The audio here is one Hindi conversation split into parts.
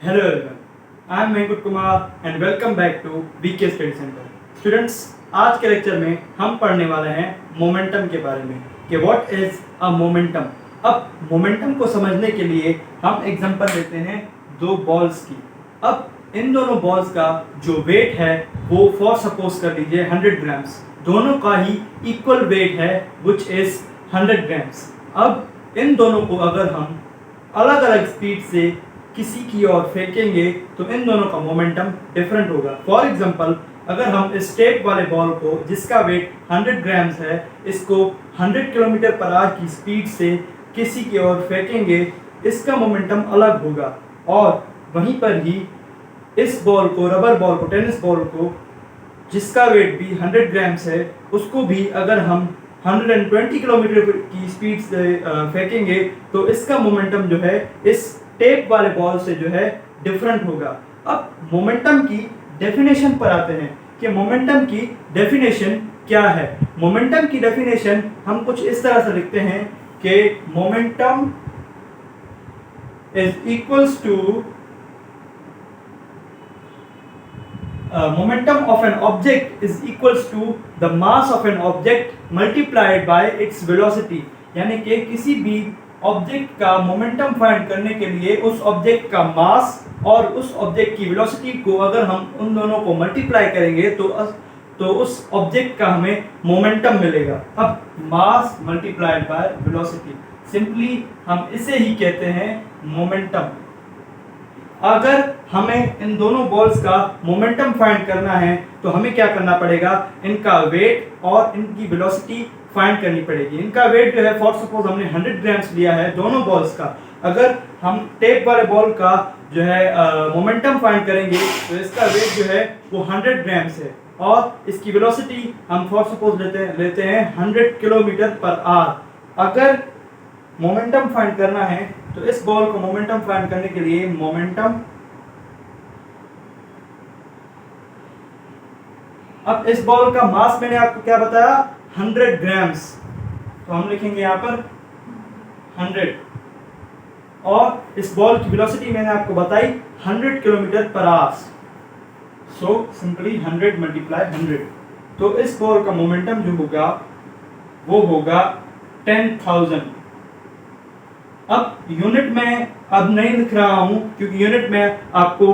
Hello everyone, I am Venkat Kumar and welcome back to VK Study Center. Students, आज के लेक्चर में हम पढ़ने वाले हैं मोमेंटम के बारे में कि व्हाट इज अ मोमेंटम। अब मोमेंटम को समझने के लिए हम एग्जांपल लेते हैं दो बॉल्स की। अब इन दोनों बॉल्स का जो वेट है वो फॉर सपोज कर लीजिए 100 ग्राम्स, दोनों का ही इक्वल वेट है विच इज 100 ग्राम्स। अब इन दोनों को अगर हम अलग अलग स्पीड से किसी की ओर फेंकेंगे तो इन दोनों का मोमेंटम डिफरेंट होगा। फॉर एग्जांपल, अगर हम इस टेप वाले बॉल को जिसका वेट 100 ग्राम्स है इसको 100 किलोमीटर पर आवर की स्पीड से किसी की ओर फेंकेंगे, इसका मोमेंटम अलग होगा। और वहीं पर ही इस बॉल को, रबर बॉल को, टेनिस बॉल को जिसका वेट भी 100 ग्राम्स है उसको भी अगर हम 120 किलोमीटर की स्पीड से फेंकेंगे तो इसका मोमेंटम जो है इस टेप वाले बॉल से जो है डिफरेंट होगा। अब मोमेंटम की डेफिनेशन पर आते हैं कि मोमेंटम की डेफिनेशन क्या है। मोमेंटम की डेफिनेशन हम कुछ इस तरह से लिखते हैं कि momentum is equals to momentum of an object is equals to the mass of an object multiplied by its velocity। यानी कि किसी भी ऑब्जेक्ट का मोमेंटम फाइंड करने के लिए उस ऑब्जेक्ट का मास और उस ऑब्जेक्ट की वेलोसिटी को अगर हम उन दोनों को मल्टीप्लाई करेंगे तो उस ऑब्जेक्ट का हमें मोमेंटम मिलेगा। अब mass multiplied by velocity, simply हम इसे ही कहते हैं मोमेंटम। अगर हमें इन दोनों बॉल्स का मोमेंटम फाइंड करना है तो हमें क्या करना पड़ेगा, इनका वेट और इनकी वेलोसिटी फाइंड करनी पड़ेगी। इनका वेट जो है फॉर सपोज हमने 100 ग्राम्स लिया है दोनों बॉल्स का। अगर हम टेप वाले बॉल का जो है मोमेंटम फाइंड करेंगे तो इसका वेट जो है वो 100 ग्राम्स है और इसकी वेलोसिटी हम फॉर सपोज लेते हैं 100 किलोमीटर पर आवर। अगर मोमेंटम फाइंड करना है तो इस बॉल को मोमेंटम फाइंड करने के लिए मोमेंटम, अब इस बॉल का मास मैंने आपको क्या बताया 100 ग्राम्स, तो हम लिखेंगे यहां पर 100 और इस बॉल की वेलोसिटी मैंने आपको बताई 100 kilometre per hour. So simply 100 multiply 100, तो इस बॉल का मोमेंटम जो होगा वो होगा 10,000। अब यूनिट में अब नहीं लिख रहा हूं क्योंकि यूनिट में आपको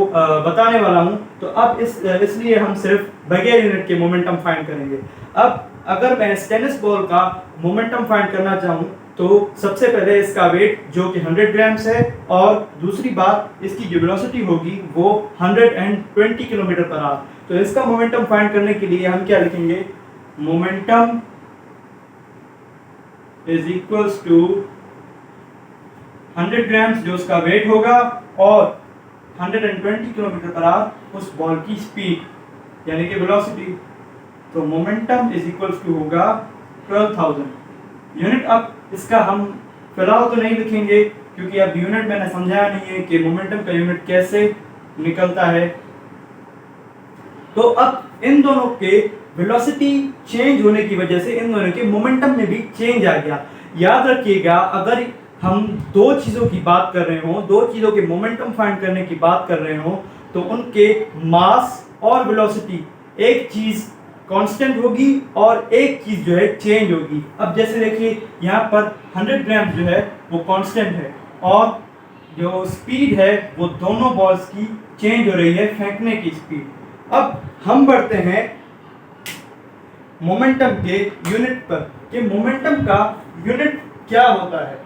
बताने वाला हूं, तो अब इसलिए हम सिर्फ बगैर यूनिट के मोमेंटम फाइंड करेंगे। अब अगर मैं टेनिस बॉल का मोमेंटम फाइंड करना चाहूं तो सबसे पहले इसका वेट जो कि 100 ग्राम्स है और दूसरी बात इसकी जो वेलोसिटी होगी वो 120 किलोमीटर पर आवर। तो इसका मोमेंटम फाइंड करने के लिए हम क्या लिखेंगे, momentum is equals to 100 grams जो उसका वेट होगा और 120 किलोमीटर पर आवर उस बॉल की स्पीड यानी कि वेलोसिटी। तो मोमेंटम इज इक्वल्स टू होगा 12,000 यूनिट। अब इसका हम फिलहाल तो नहीं लिखेंगे क्योंकि अब यूनिट मैंने समझाया नहीं है कि मोमेंटम का यूनिट कैसे निकलता है। तो अब इन दोनों के वेलोसिटी चेंज होने की वजह से इन दोनों के मोमेंटम में भी चेंज आ गया। याद रखिएगा, अगर हम दो चीजों की बात कर रहे हो, दो चीजों के मोमेंटम फाइंड करने की बात कर रहे हो तो उनके मास और वेलोसिटी एक चीज कांस्टेंट होगी और एक चीज जो है चेंज होगी। अब जैसे देखिए यहाँ पर 100 ग्राम जो है वो कांस्टेंट है और जो स्पीड है वो दोनों बॉल्स की चेंज हो रही है फेंकने की स्पीड। अब हम बढ़ते हैं मोमेंटम के यूनिट पर कि मोमेंटम का यूनिट क्या होता है।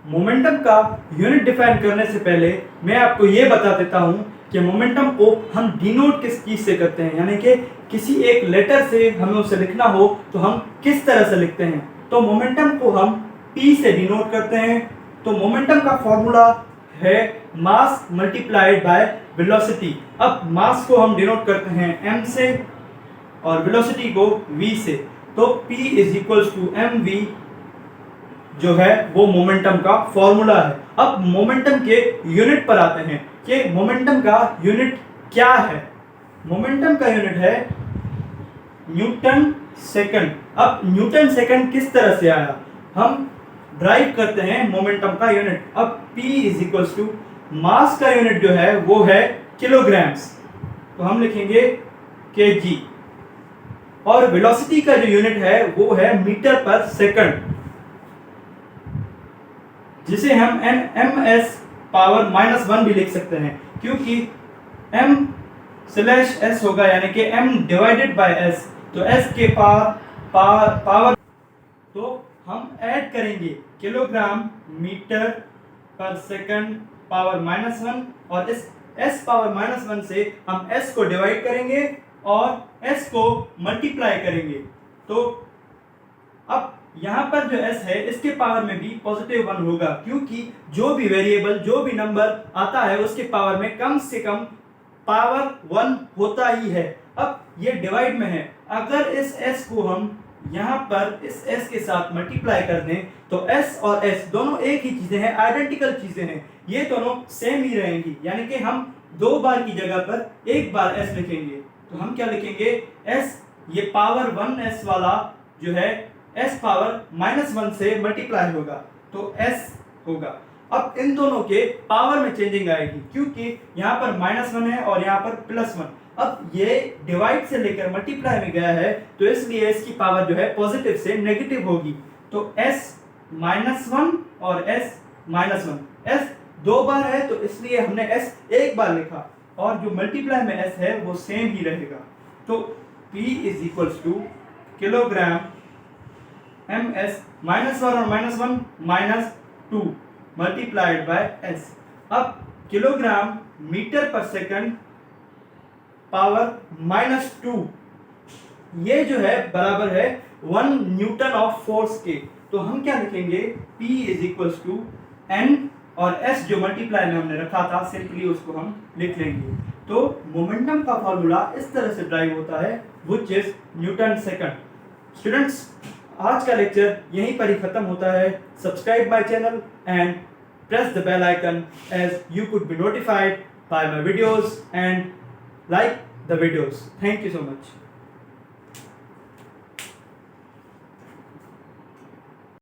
मोमेंटम का यूनिट डिफाइन करने से पहले मैं आपको यह बता देता हूं कि मोमेंटम को हम डिनोट किस चीज़ से करते हैं, यानी कि किसी एक लेटर से हमें उसे लिखना हो तो हम किस तरह से लिखते हैं। तो मोमेंटम को हम P से डिनोट करते हैं। तो मोमेंटम का फॉर्मूला है मास मल्टीप्लाइड बाय वेलोसिटी। अब मास को हम डिनोट करते हैं m से और वेलोसिटी को v से। तो P is equals to mv जो है वो मोमेंटम का फॉर्मूला है। अब मोमेंटम के यूनिट पर आते हैं कि मोमेंटम का यूनिट क्या है। मोमेंटम का यूनिट है न्यूटन सेकंड। अब न्यूटन सेकंड किस तरह से आया, हम ड्राइव करते हैं मोमेंटम का यूनिट। अब P is equals to mass का यूनिट जो है वो है किलोग्राम्स, तो हम लिखेंगे kg, और वेलोसिटी का जो यूनिट है वो है मीटर पर सेकंड, जिसे हम ms पावर -1 भी लिख सकते हैं, क्योंकि m/s होगा यानी कि m डिवाइडेड बाय s, तो s के पावर तो हम ऐड करेंगे किलोग्राम मीटर पर सेकंड पावर -1, और इस s पावर -1 से हम s को डिवाइड करेंगे और s को मल्टीप्लाई करेंगे। तो अब यहाँ पर जो s है इसके पावर में भी पॉजिटिव 1 होगा, क्योंकि जो भी वेरिएबल जो भी नंबर आता है उसके पावर में कम से कम पावर 1 होता ही है। अब ये डिवाइड में है, अगर इस s को हम यहाँ पर इस s के साथ मल्टीप्लाई कर दें तो s और s दोनों एक ही चीजें हैं, आइडेंटिकल चीजें हैं, ये दोनों सेम ही रहेंगी, यानी कि हम 2 बार की जगह पर 1 बार s लिखेंगे। तो हम क्या लिखेंगे, s ये पावर 1s वाला जो है s पावर -1 से मल्टीप्लाई होगा तो s होगा। अब इन दोनों के पावर में चेंजिंग आएगी, क्योंकि यहाँ पर -1 है और यहाँ पर +1। अब ये डिवाइड से लेकर मल्टीप्लाई में गया है, तो इसलिए इसकी पावर जो है पॉजिटिव से नेगेटिव होगी। तो s -1 और s -1, s 2 बार है तो इसलिए हमने s 1 बार लिखा, और जो मल्टीप्लाई में s है वो सेम ही रहेगा। तो P is equals to kilogram ms -1 और -1 -2 मल्टीप्लाइड बाय s। अब किलोग्राम मीटर पर सेकंड पावर -2, ये जो है बराबर है 1 न्यूटन ऑफ फोर्स के। तो हम क्या लिखेंगे, P is equals to n और s जो मल्टीप्लाई में हमने रखा था सिंपली उसको हम लिख लेंगे। तो मोमेंटम का फॉर्मूला इस तरह से ड्राइव होता है, which is Newton second. Students, आज का लेक्चर यहीं पर ही खत्म होता है। Subscribe my channel and press the bell icon as you could be notified by my videos and like the videos. Thank you so much.